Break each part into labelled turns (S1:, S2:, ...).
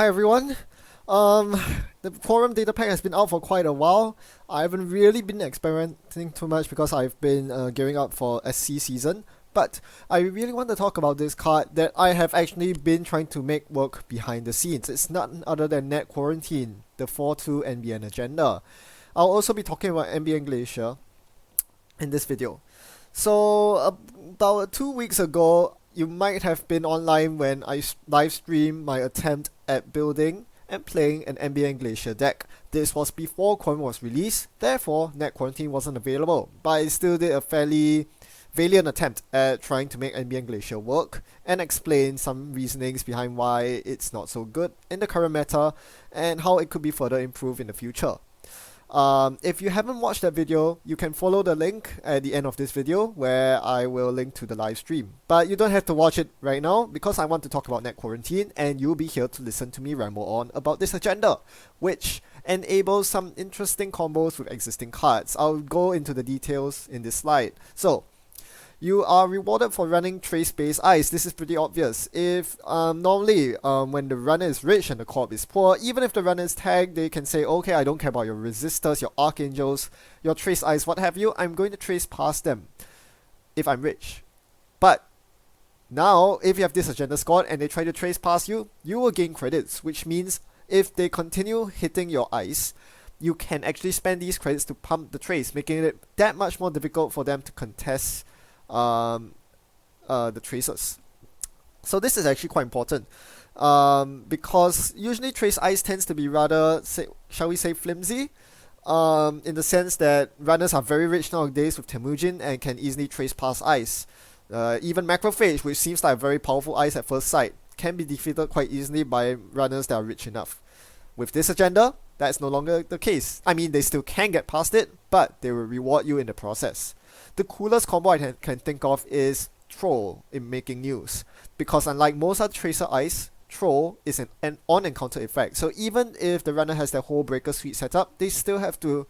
S1: Hi everyone. Um, the quorum data pack has been out for quite a while. I haven't really been experimenting too much because I've been gearing up for SC season. But I really want to talk about this card that I have actually been trying to make work behind the scenes. It's none other than Net Quarantine, the 4-2 NBN agenda. I'll also be talking about NBN Glacier in this video. So about 2 weeks ago, you might have been online when I live streamed my attempt at building and playing an NBN Glacier deck. This was before Coin was released, therefore Net Quarantine wasn't available, but I still did a fairly valiant attempt at trying to make NBN Glacier work and explain some reasonings behind why it's not so good in the current meta and how it could be further improved in the future. If you haven't watched that video, you can follow the link at the end of this video where I will link to the live stream. But you don't have to watch it right now because I want to talk about Net Quarantine and you'll be here to listen to me ramble on about this agenda, which enables some interesting combos with existing cards. I'll go into the details in this slide. So, you are rewarded for running trace-based ice. This is pretty obvious. If normally when the runner is rich and the corp is poor, even if the runner is tagged, they can say, okay, I don't care about your resistors, your archangels, your trace ice, what have you, I'm going to trace past them if I'm rich. But now, if you have this agenda squad and they try to trace past you, you will gain credits, which means if they continue hitting your ice, you can actually spend these credits to pump the trace, making it that much more difficult for them to contest the traces. So this is actually quite important because usually trace ice tends to be rather, shall we say, flimsy, in the sense that runners are very rich nowadays with Temujin and can easily trace past ice. Even Macrophage, which seems like a very powerful ice at first sight, can be defeated quite easily by runners that are rich enough. With this agenda, that's no longer the case. I mean, they still can get past it, but they will reward you in the process. The coolest combo I can think of is Troll in making news, because unlike most other Tracer Ice, Troll is an on-encounter effect. So even if the runner has their whole Breaker Suite set up, they still have to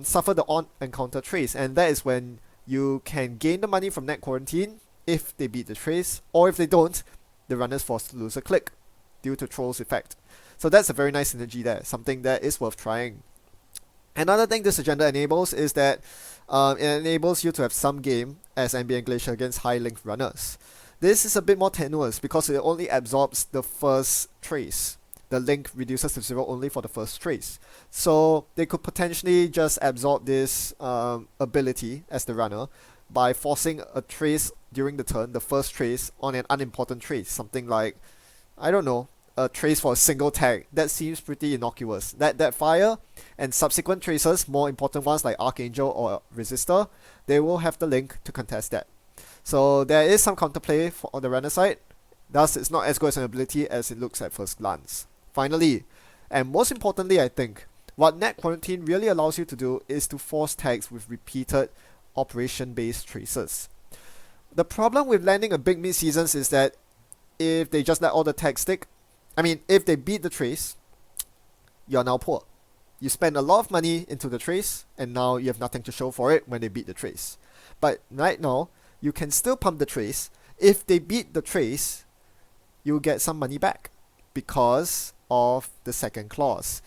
S1: suffer the on-encounter trace, and that is when you can gain the money from Net Quarantine if they beat the trace, or if they don't, the runner is forced to lose a click due to Troll's effect. So that's a very nice synergy there, something that is worth trying. Another thing this agenda enables is that it enables you to have some game as NBN Glacier against high length runners. This is a bit more tenuous because it only absorbs the first trace. The link reduces to 0 only for the first trace. So they could potentially just absorb this ability as the runner by forcing a trace during the turn, the first trace, on an unimportant trace. Something like, I don't know, a trace for a single tag. That seems pretty innocuous. That fire and subsequent traces, more important ones like Archangel or Resistor, they will have the link to contest that. So there is some counterplay on the runner side, thus it's not as good as an ability as it looks at first glance. Finally, and most importantly I think, what Net Quarantine really allows you to do is to force tags with repeated operation-based traces. The problem with landing a big mid-seasons is that if they just let all the tags stick, if they beat the trace, you're now poor. You spend a lot of money into the trace, and now you have nothing to show for it when they beat the trace. But right now, you can still pump the trace. If they beat the trace, you'll get some money back because of the second clause.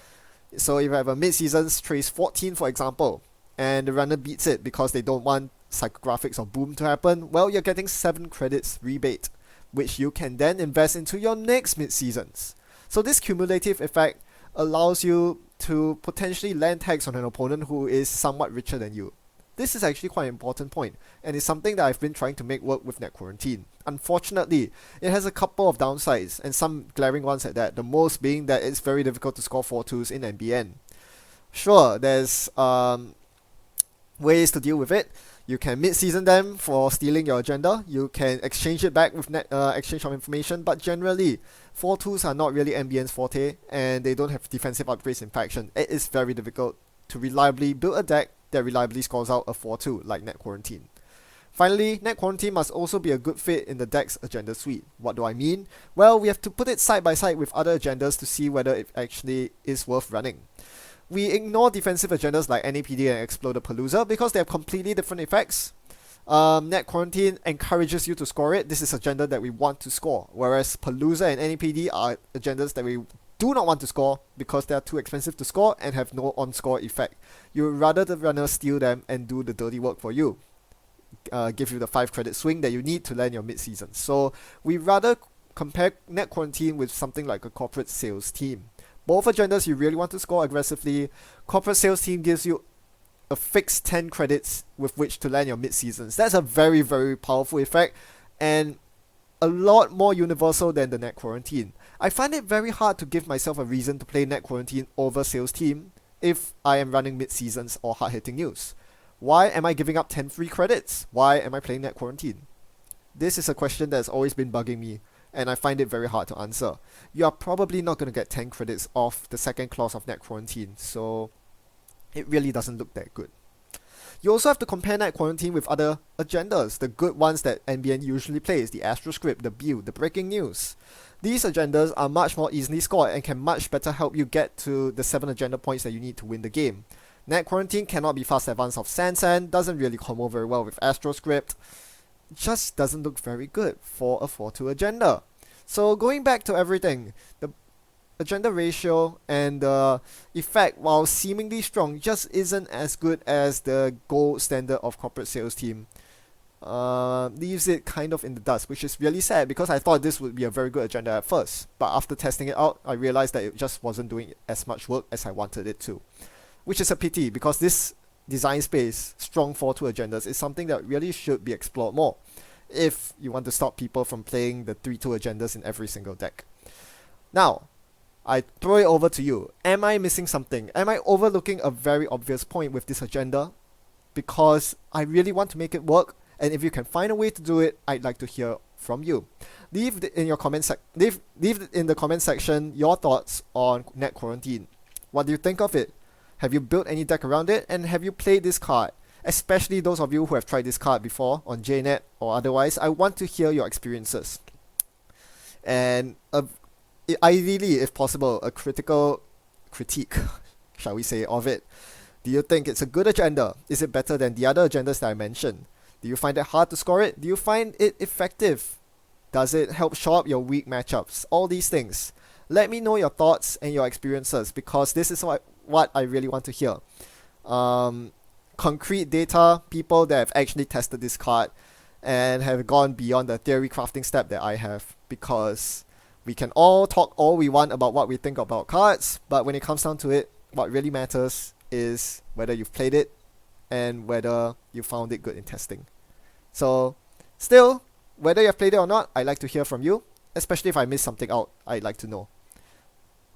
S1: So if you have a mid-seasons trace 14, for example, and the runner beats it because they don't want psychographics or boom to happen, well, you're getting 7 credits rebate, which you can then invest into your next mid-seasons. So this cumulative effect allows you to potentially land tags on an opponent who is somewhat richer than you. This is actually quite an important point, and it's something that I've been trying to make work with Net Quarantine. Unfortunately, it has a couple of downsides, and some glaring ones at that, the most being that it's very difficult to score 4-2s in NBN. Sure, there's ways to deal with it. You can mid-season them for stealing your agenda. You can exchange it back with exchange of information, but generally, 4-2s are not really NBN's forte, and they don't have defensive upgrades in faction. It is very difficult to reliably build a deck that reliably scores out a 4-2 like Net Quarantine. Finally, Net Quarantine must also be a good fit in the deck's agenda suite. What do I mean? Well, we have to put it side by side with other agendas to see whether it actually is worth running. We ignore defensive agendas like NAPD and Explodapalooza because they have completely different effects. Net Quarantine encourages you to score it. This is agenda that we want to score, whereas Palooza and NEPD are agendas that we do not want to score because they are too expensive to score and have no on-score effect. You would rather the runner steal them and do the dirty work for you, give you the 5 credit swing that you need to land your mid-season. So we rather compare Net Quarantine with something like a corporate sales team. Both agendas you really want to score aggressively. Corporate sales team gives you a fixed 10 credits with which to land your mid-seasons. That's a very, very powerful effect and a lot more universal than the Net Quarantine. I find it very hard to give myself a reason to play Net Quarantine over Sales Team if I am running mid-seasons or hard-hitting news. Why am I giving up 10 free credits? Why am I playing Net Quarantine? This is a question that's always been bugging me, and I find it very hard to answer. You are probably not going to get 10 credits off the second clause of Net Quarantine, so it really doesn't look that good. You also have to compare Net Quarantine with other agendas, the good ones that NBN usually plays, the Astro Script, the Build, the Breaking News. These agendas are much more easily scored and can much better help you get to the 7 agenda points that you need to win the game. Net Quarantine cannot be fast advance of Sansan, doesn't really combo very well with Astro Script, just doesn't look very good for a 4-2 agenda. So going back to everything, the agenda ratio and the effect, while seemingly strong, just isn't as good as the gold standard of corporate sales team. Leaves it kind of in the dust, which is really sad because I thought this would be a very good agenda at first, but after testing it out, I realized that it just wasn't doing as much work as I wanted it to, which is a pity because this design space, strong 4-2 agendas, is something that really should be explored more if you want to stop people from playing the 3-2 agendas in every single deck. Now, I throw it over to you. Am I missing something? Am I overlooking a very obvious point with this agenda? Because I really want to make it work, and if you can find a way to do it, I'd like to hear from you. Leave in the comment section your thoughts on Net Quarantine. What do you think of it? Have you built any deck around it? And have you played this card? Especially those of you who have tried this card before on JNet or otherwise, I want to hear your experiences. And ideally, if possible, a critical critique, shall we say, of it. Do you think it's a good agenda? Is it better than the other agendas that I mentioned? Do you find it hard to score it? Do you find it effective? Does it help shore up your weak matchups? All these things. Let me know your thoughts and your experiences because this is what I really want to hear. Concrete data, people that have actually tested this card and have gone beyond the theory crafting step that I have, because we can all talk all we want about what we think about cards, but when it comes down to it, what really matters is whether you've played it and whether you found it good in testing. So still, whether you've played it or not, I'd like to hear from you, especially if I missed something out, I'd like to know.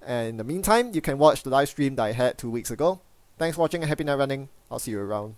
S1: And in the meantime, you can watch the live stream that I had 2 weeks ago. Thanks for watching and happy night running. I'll see you around.